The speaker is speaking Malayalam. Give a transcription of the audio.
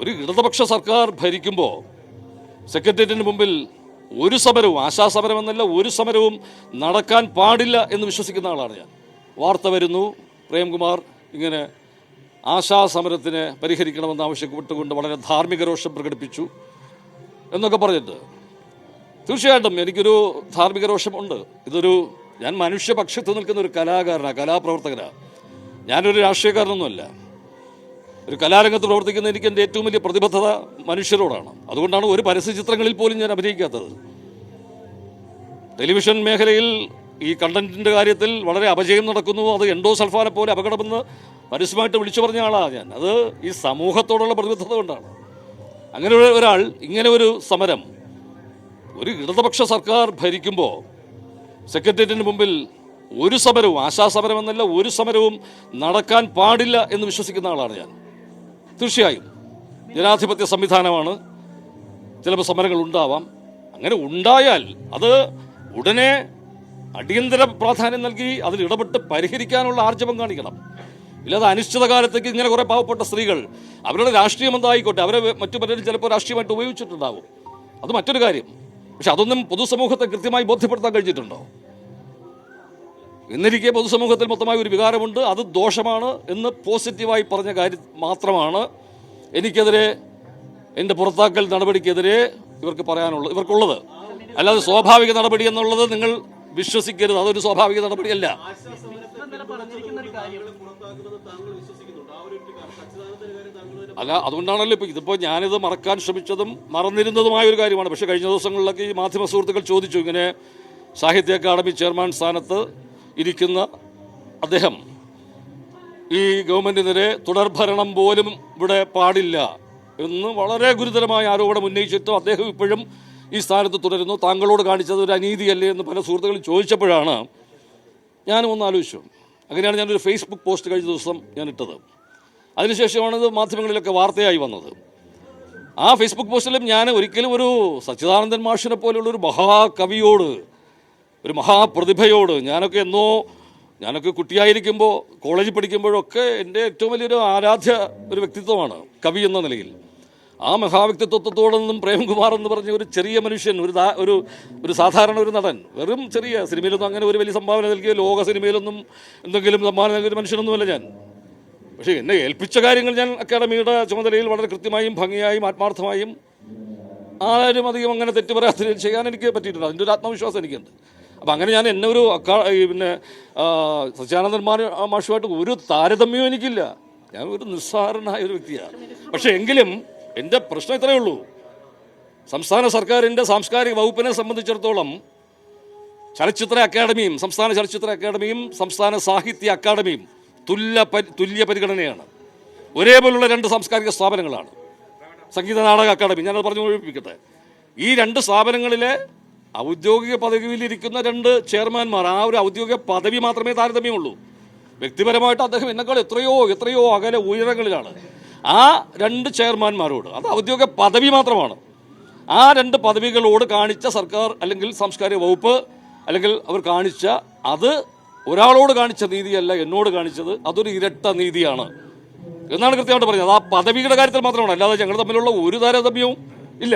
ഒരു ഇടതുപക്ഷ സർക്കാർ ഭരിക്കുമ്പോൾ സെക്രട്ടേറിയറ്റിന് മുമ്പിൽ ഒരു സമരവും, ആശാസമരം എന്നല്ല, ഒരു സമരവും നടക്കാൻ പാടില്ല എന്ന് വിശ്വസിക്കുന്ന ആളാണ് ഞാൻ. വാർത്ത വരുന്നു, പ്രേംകുമാർ ഇങ്ങനെ ആശാസമരത്തിനെ പരിഹരിക്കണമെന്ന് ആവശ്യപ്പെട്ടുകൊണ്ട് വളരെ ധാർമ്മിക രോഷം പ്രകടിപ്പിച്ചു എന്നൊക്കെ പറഞ്ഞിട്ട്, തീർച്ചയായിട്ടും എനിക്കൊരു ധാർമ്മിക രോഷമുണ്ട്. ഞാൻ മനുഷ്യപക്ഷത്ത് നിൽക്കുന്ന ഒരു കലാകാരനാണ്, കലാപ്രവർത്തകനാണ്. ഞാനൊരു രാഷ്ട്രീയക്കാരനൊന്നുമല്ല. ഒരു കലാരംഗത്ത് പ്രവർത്തിക്കുന്ന എനിക്ക് എൻ്റെ ഏറ്റവും വലിയ പ്രതിബദ്ധത മനുഷ്യരോടാണ്. അതുകൊണ്ടാണ് ഒരു പരസ്യചിത്രങ്ങളിൽ പോലും ഞാൻ അഭിനയിക്കാത്തത്. ടെലിവിഷൻ മേഖലയിൽ ഈ കണ്ടന്റിൻ്റെ കാര്യത്തിൽ വളരെ അപജയം നടക്കുന്നു, അത് എൻഡോസൾഫാനെ പോലെ അപകടമെന്ന് പരസ്യമായിട്ട് വിളിച്ചു പറഞ്ഞ ആളാണ് ഞാൻ. അത് ഈ സമൂഹത്തോടുള്ള പ്രതിബദ്ധത കൊണ്ടാണ്. അങ്ങനെ ഒരാൾ ഇങ്ങനെ ഒരു സമരം, ഒരു ഇടതുപക്ഷ സർക്കാർ ഭരിക്കുമ്പോൾ സെക്രട്ടേറിയറ്റിന് മുമ്പിൽ ഒരു സമരവും, ആശാസമരം എന്നല്ല, ഒരു സമരവും നടക്കാൻ പാടില്ല എന്ന് വിശ്വസിക്കുന്ന ആളാണ് ഞാൻ. തീർച്ചയായും ജനാധിപത്യ സംവിധാനമാണ്, ചിലപ്പോൾ സമരങ്ങൾ ഉണ്ടാവാം. അങ്ങനെ ഉണ്ടായാൽ അത് ഉടനെ അടിയന്തര പ്രാധാന്യം നൽകി അതിൽ ഇടപെട്ട് പരിഹരിക്കാനുള്ള ആർജവം കാണിക്കണം. ഇല്ലാതെ അനിശ്ചിതകാലത്തേക്ക് ഇങ്ങനെ കുറേ പാവപ്പെട്ട സ്ത്രീകൾ അവരുടെ രാഷ്ട്രീയം എന്തായിക്കോട്ടെ, അവരെ മറ്റു പലരും ചിലപ്പോൾ രാഷ്ട്രീയമായിട്ട് ഉപയോഗിച്ചിട്ടുണ്ടാവും, അത് മറ്റൊരു കാര്യം. പക്ഷെ അതൊന്നും പൊതുസമൂഹത്തെ കൃത്യമായി ബോധ്യപ്പെടുത്താൻ കഴിഞ്ഞിട്ടുണ്ടോ? എന്നിരിക്കെ പൊതുസമൂഹത്തിൽ മൊത്തമായി ഒരു വികാരമുണ്ട്, അത് ദോഷമാണ് എന്ന് പോസിറ്റീവായി പറഞ്ഞ കാര്യം മാത്രമാണ് എനിക്കെതിരെ, എൻ്റെ പുറത്താക്കൽ നടപടിക്കെതിരെ ഇവർക്കുള്ളത്. അല്ലാതെ സ്വാഭാവിക നടപടി എന്നുള്ളത് നിങ്ങൾ വിശ്വസിക്കരുത്, അതൊരു സ്വാഭാവിക നടപടിയല്ല. അല്ല, അതുകൊണ്ടാണല്ലോ ഇതിപ്പോൾ ഞാനിത് മറക്കാൻ ശ്രമിച്ചതും മറന്നിരുന്നതുമായ ഒരു കാര്യമാണ്. പക്ഷേ കഴിഞ്ഞ ദിവസങ്ങളിലൊക്കെ ഈ മാധ്യമ സുഹൃത്തുക്കൾ ചോദിച്ചു, ഇങ്ങനെ സാഹിത്യ അക്കാദമി ചെയർമാൻ സ്ഥാനത്ത് ഇരിക്കുന്ന അദ്ദേഹം ഈ ഗവൺമെൻറ്റിനെതിരെ തുടർഭരണം പോലും ഇവിടെ പാടില്ല എന്ന് വളരെ ഗുരുതരമായ ആരോപണം ഉന്നയിച്ചിട്ടും അദ്ദേഹം ഇപ്പോഴും ഈ സ്ഥാനത്ത് തുടരുന്നു. താങ്കളോട് കാണിച്ചത് ഒരു അനീതിയല്ലേ എന്ന് പല സുഹൃത്തുക്കളും ചോദിച്ചപ്പോഴാണ് ഞാനും ഒന്ന് ആലോചിച്ചു. അങ്ങനെയാണ് ഞാനൊരു ഫേസ്ബുക്ക് പോസ്റ്റ് കഴിഞ്ഞ ദിവസം ഞാൻ ഇട്ടത്. അതിനുശേഷമാണ് ഇത് മാധ്യമങ്ങളിലൊക്കെ വാർത്തയായി വന്നത്. ആ ഫേസ്ബുക്ക് പോസ്റ്റിലും ഞാൻ ഒരിക്കലും ഒരു സച്ചിദാനന്ദൻ മാഷിനെ പോലുള്ളൊരു മഹാകവിയോട്, ഒരു മഹാപ്രതിഭയോട്, ഞാനൊക്കെ കുട്ടിയായിരിക്കുമ്പോൾ കോളേജിൽ പഠിക്കുമ്പോഴൊക്കെ എൻ്റെ ഏറ്റവും വലിയൊരു ആരാധ്യ ഒരു വ്യക്തിത്വമാണ് കവി എന്ന നിലയിൽ. ആ മഹാവ്യക്തിത്വത്തോടൊന്നും പ്രേംകുമാർ എന്ന് പറഞ്ഞ ഒരു ചെറിയ മനുഷ്യൻ, ഒരു സാധാരണ ഒരു നടൻ, വെറും ചെറിയ സിനിമയിലൊന്നും അങ്ങനെ ഒരു വലിയ സംഭാവന നൽകിയ, ലോക സിനിമയിലൊന്നും എന്തെങ്കിലും സംഭാവന നൽകിയ മനുഷ്യനൊന്നുമല്ല ഞാൻ. പക്ഷേ എന്നെ ഏൽപ്പിച്ച കാര്യങ്ങൾ ഞാൻ അക്കാദമിയുടെ ചുമതലയിൽ വളരെ കൃത്യമായും ഭംഗിയായും ആത്മാർത്ഥമായും ആരും അധികം അങ്ങനെ തെറ്റ് പറയാത്ത ചെയ്യാൻ എനിക്ക് പറ്റിയിട്ടുണ്ട്. അതിൻ്റെ ഒരു ആത്മവിശ്വാസം എനിക്കുണ്ട്. അപ്പം അങ്ങനെ ഞാൻ എന്നെ സച്ചിദാനന്ദൻ മാഷുമായിട്ട് ഒരു താരതമ്യവും എനിക്കില്ല. ഞാൻ ഒരു നിസ്സാരനായ ഒരു വ്യക്തിയാണ്. പക്ഷേ എങ്കിലും എൻ്റെ പ്രശ്നം ഇത്രയേ ഉള്ളൂ. സംസ്ഥാന സർക്കാരിൻ്റെ സാംസ്കാരിക വകുപ്പിനെ സംബന്ധിച്ചിടത്തോളം ചലച്ചിത്ര അക്കാദമിയും സംസ്ഥാന ചലച്ചിത്ര അക്കാദമിയും സംസ്ഥാന സാഹിത്യ അക്കാദമിയും തുല്യ പരിഗണനയാണ്. ഒരേപോലുള്ള രണ്ട് സാംസ്കാരിക സ്ഥാപനങ്ങളാണ്. സംഗീത നാടക അക്കാദമി, ഞാനത് പറഞ്ഞു ഒഴിപ്പിക്കട്ടെ. ഈ രണ്ട് സ്ഥാപനങ്ങളിലെ ഔദ്യോഗിക പദവിയിലിരിക്കുന്ന രണ്ട് ചെയർമാൻമാർ, ആ ഒരു ഔദ്യോഗിക പദവി മാത്രമേ താരതമ്യമുള്ളൂ. വ്യക്തിപരമായിട്ട് അദ്ദേഹം എന്നെക്കാൾ എത്രയോ അകലെ ഉയരങ്ങളിലാണ്. ആ രണ്ട് ചെയർമാൻമാരോട്, അത് ഔദ്യോഗിക പദവി മാത്രമാണ്, ആ രണ്ട് പദവികളോട് കാണിച്ച സർക്കാർ അല്ലെങ്കിൽ സാംസ്കാരിക വകുപ്പ് അല്ലെങ്കിൽ അവർ കാണിച്ച അത് ഒരാളോട് കാണിച്ച നീതിയല്ല എന്നോട് കാണിച്ചത്, അതൊരു ഇരട്ട നീതിയാണ് എന്നാണ് കൃത്യമായിട്ട് പറഞ്ഞത്. ആ പദവിയുടെ കാര്യത്തിൽ മാത്രമാണ്, അല്ലാതെ ഞങ്ങൾ തമ്മിലുള്ള ഒരു താരതമ്യവും ഇല്ല.